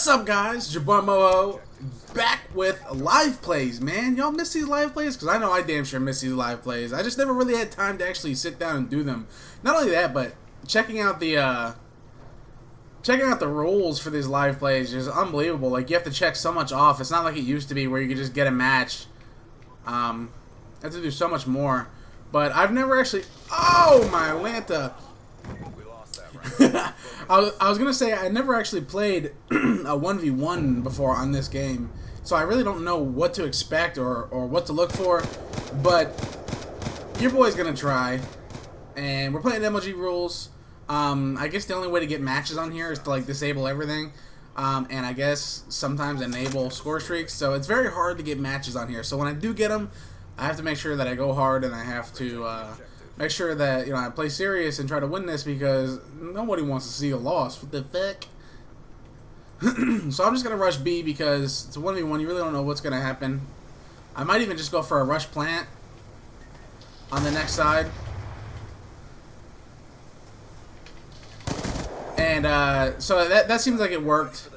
What's up, guys? It's your boy Moho, back with live plays, man. Y'all miss these live plays? Because I know I damn sure miss these live plays. I just never really had time to actually sit down and do them. Not only that, but checking out the rules for these live plays is unbelievable. Like, you have to check so much off. It's not like it used to be where you could just get a match. You have to do so much more. But I've never actually... Oh, my Lanta! I was gonna say I never actually played a 1v1 before on this game, so I really don't know what to expect or what to look for, but your boy's gonna try, and we're playing MLG rules. I guess the only way to get matches on here is to like disable everything, and I guess sometimes enable score streaks, so it's very hard to get matches on here. So when I do get them, I have to make sure that I go hard, and I have to make sure that, you know, I play serious and try to win this, because nobody wants to see a loss. What the fuck? So I'm just going to rush B because it's a 1v1. You really don't know what's going to happen. I might even just go for a rush plant on the next side. And so that seems like it worked.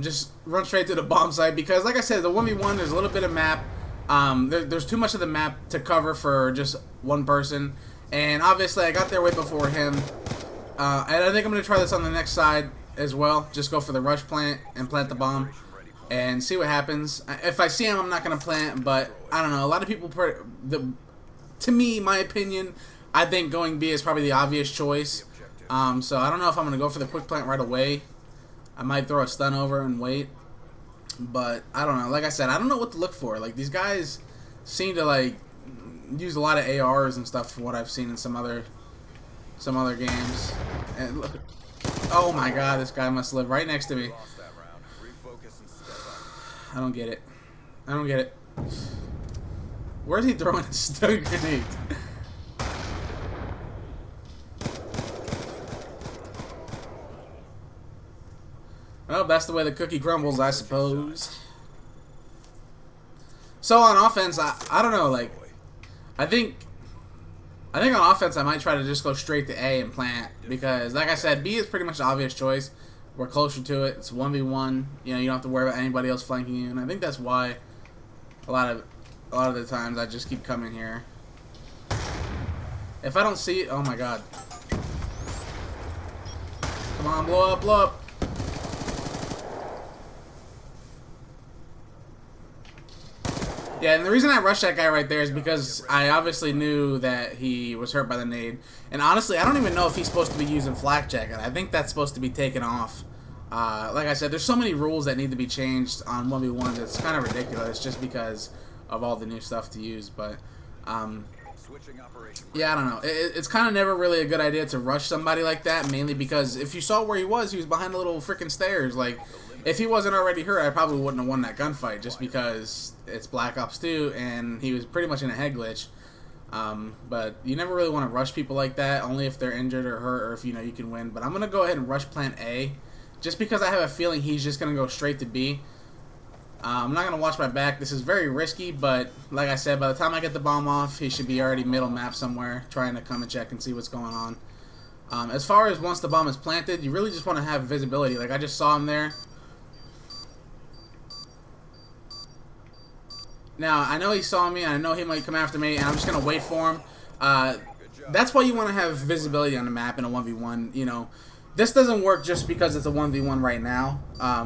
Just run straight to the bomb site because, like I said, the 1v1, there's a little bit of map. There's too much of the map to cover for just one person, and obviously I got there way before him, and I think I'm going to try this on the next side as well. Just go for the rush plant and plant the bomb and see what happens. If I see him, I'm not going to plant, but I don't know, a lot of people, to me, my opinion, I think going B is probably the obvious choice. So I don't know if I'm going to go for the quick plant right away. I might throw a stun over and wait. But I don't know. Like I said, I don't know what to look for. Like, these guys seem to like use a lot of ARs and stuff, from what I've seen in some other games. And look, oh my God, this guy must live right next to me. I don't get it. I don't get it. Where's he throwing his stun grenade? Well, that's the way the cookie crumbles, I suppose. So on offense, I don't know, like, I think on offense I might try to just go straight to A and plant, because like I said, B is pretty much the obvious choice. We're closer to it. It's 1v1. You know, you don't have to worry about anybody else flanking you, and I think that's why a lot of the times I just keep coming here. If I don't see it, oh my God. Come on, blow up, blow up. Yeah, and the reason I rushed that guy right there is because I obviously knew that he was hurt by the nade. And honestly, I don't even know if he's supposed to be using flak jacket. I think that's supposed to be taken off. Like I said, there's so many rules that need to be changed on 1v1. It's kind of ridiculous just because of all the new stuff to use. But, yeah, I don't know. It's kind of never really a good idea to rush somebody like that, mainly because if you saw where he was behind the little freaking stairs. Like, if he wasn't already hurt, I probably wouldn't have won that gunfight, just because it's Black Ops 2 and he was pretty much in a head glitch. But you never really want to rush people like that, only if they're injured or hurt, or if you know you can win. But I'm going to go ahead and rush plant A, just because I have a feeling he's just going to go straight to B. I'm not going to watch my back. This is very risky, but like I said, by the time I get the bomb off, he should be already middle map somewhere, trying to come and check and see what's going on. As far as once the bomb is planted, you really just want to have visibility. Like, I just saw him there. Now, I know he saw me, and I know he might come after me, and I'm just going to wait for him. That's why you want to have visibility on the map in a 1v1. You know, this doesn't work just because it's a 1v1 right now.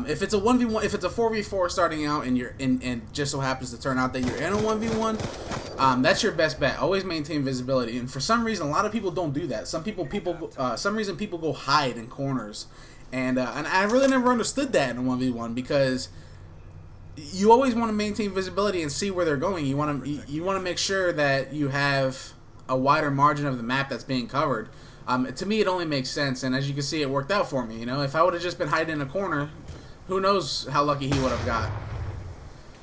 If it's a 1v1, if it's a 4v4 starting out, and you're and just so happens to turn out that you're in a 1v1, that's your best bet. Always maintain visibility. And for some reason, a lot of people don't do that. Some reason people go hide in corners, and I really never understood that in a 1v1, because you always want to maintain visibility and see where they're going. You want to make sure that you have a wider margin of the map that's being covered. To me, it only makes sense, and as you can see, it worked out for me. You know, if I would have just been hiding in a corner, who knows how lucky he would have got.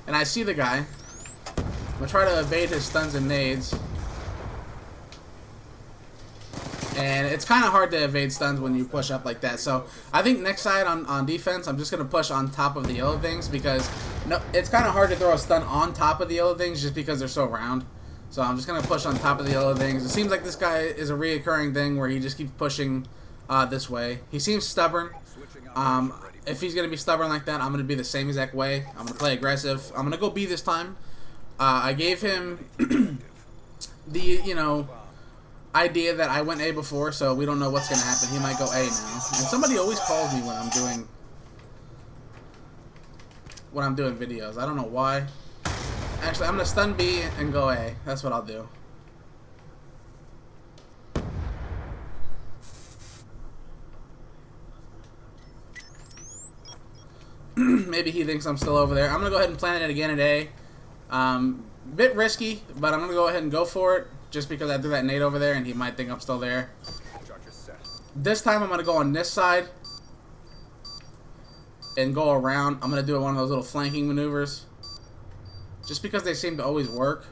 And I see the guy. I'm gonna try to evade his stuns and nades. And it's kind of hard to evade stuns when you push up like that. So I think next side on defense, I'm just going to push on top of the yellow things, because it's kind of hard to throw a stun on top of the yellow things just because they're so round. So I'm just going to push on top of the yellow things. It seems like this guy is a reoccurring thing where he just keeps pushing this way. He seems stubborn. If he's going to be stubborn like that, I'm going to be the same exact way. I'm going to play aggressive. I'm going to go B this time. I gave him the, you know, idea that I went A before, so we don't know what's going to happen. He might go A now. And somebody always calls me when I'm doing videos. I don't know why. Actually, I'm going to stun B and go A. That's what I'll do. Maybe he thinks I'm still over there. I'm going to go ahead and plant it again at A. Bit risky, but I'm going to go ahead and go for it. Just because I threw that nade over there and he might think I'm still there. This time I'm going to go on this side. And go around. I'm going to do one of those little flanking maneuvers. Just because they seem to always work.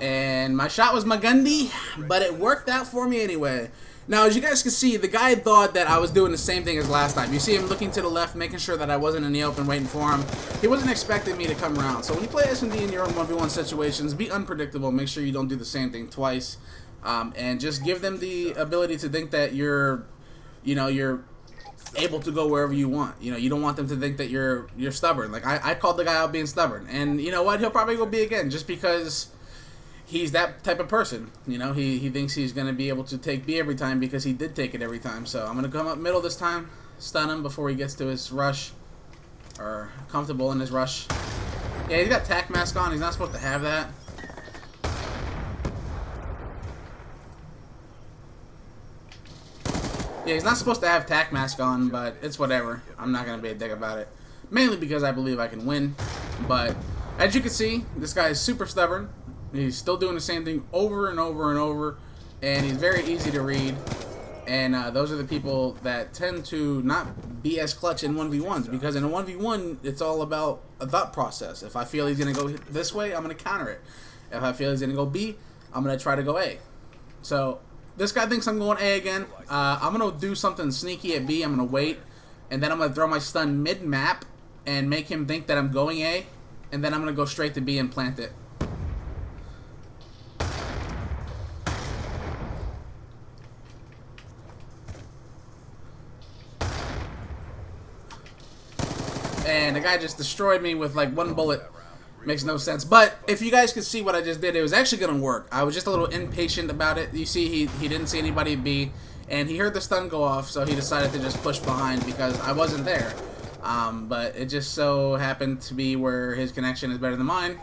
And my shot was Magundi, but it worked out for me anyway. Now, as you guys can see, the guy thought that I was doing the same thing as last time. You see him looking to the left, making sure that I wasn't in the open waiting for him. He wasn't expecting me to come around. So when you play S&D in your own 1v1 situations, be unpredictable. Make sure you don't do the same thing twice. And just give them the ability to think that you're able to go wherever you want. You know, you don't want them to think that you're stubborn. Like, I called the guy out being stubborn. And you know what? He'll probably go B again just because he's that type of person. You know, he thinks he's going to be able to take B every time because he did take it every time. So I'm going to come up middle this time, stun him before he gets to his rush, or comfortable in his rush. Yeah, he's got tac mask on. He's not supposed to have that. Yeah, he's not supposed to have tac mask on, but it's whatever. I'm not going to be a dick about it. Mainly because I believe I can win. But as you can see, this guy is super stubborn. He's still doing the same thing over and over and over, and he's very easy to read. And those are the people that tend to not be as clutch in 1v1s, because in a 1v1, it's all about a thought process. If I feel he's going to go this way, I'm going to counter it. If I feel he's going to go B, I'm going to try to go A. So this guy thinks I'm going A again. I'm going to do something sneaky at B. I'm going to wait, and then I'm going to throw my stun mid-map and make him think that I'm going A, and then I'm going to go straight to B and plant it. And the guy just destroyed me with like one bullet. Makes no sense. But if you guys could see what I just did, it was actually going to work. I was just a little impatient about it. You see, he didn't see anybody at B, and he heard the stun go off, so he decided to just push behind because I wasn't there. But it just so happened to be where his connection is better than mine.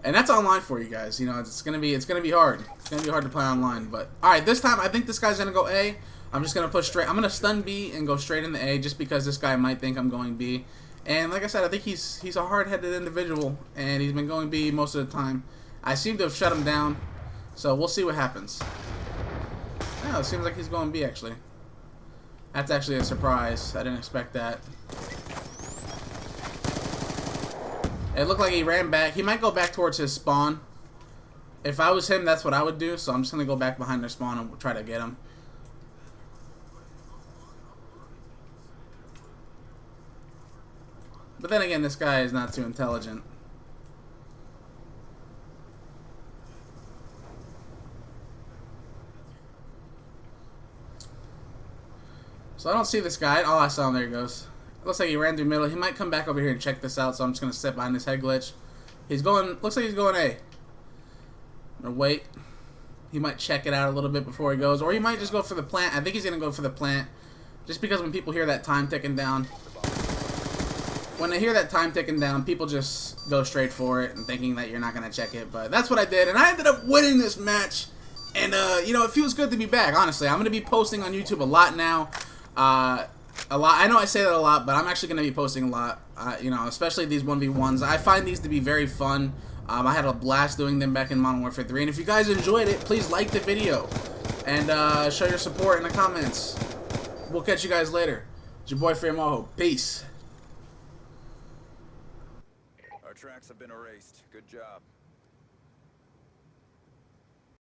And that's online for you guys. You know, it's gonna be hard. It's gonna be hard to play online. But all right, this time I think this guy's gonna go A. I'm just going to push straight. I'm going to stun B and go straight into A just because this guy might think I'm going B. And like I said, I think he's a hard-headed individual, and he's been going B most of the time. I seem to have shut him down, so we'll see what happens. Oh, it seems like he's going B, actually. That's actually a surprise. I didn't expect that. It looked like he ran back. He might go back towards his spawn. If I was him, that's what I would do, so I'm just going to go back behind their spawn and try to get him. But then again, this guy is not too intelligent. So I don't see this guy. Oh, I saw him. There he goes. Looks like he ran through middle. He might come back over here and check this out, so I'm just going to sit behind this head glitch. He's going... Looks like he's going A. I'm going to wait. He might check it out a little bit before he goes. Or he might just go for the plant. I think he's going to go for the plant. Just because when people hear that time ticking down... When they hear that time ticking down, people just go straight for it and thinking that you're not going to check it. But that's what I did, and I ended up winning this match. And, you know, it feels good to be back, honestly. I'm going to be posting on YouTube a lot now. A lot. I know I say that a lot, but I'm actually going to be posting a lot, you know, especially these 1v1s. I find these to be very fun. I had a blast doing them back in Modern Warfare 3. And if you guys enjoyed it, please like the video and show your support in the comments. We'll catch you guys later. It's your boy, Moho. Peace. Our tracks have been erased. Good job.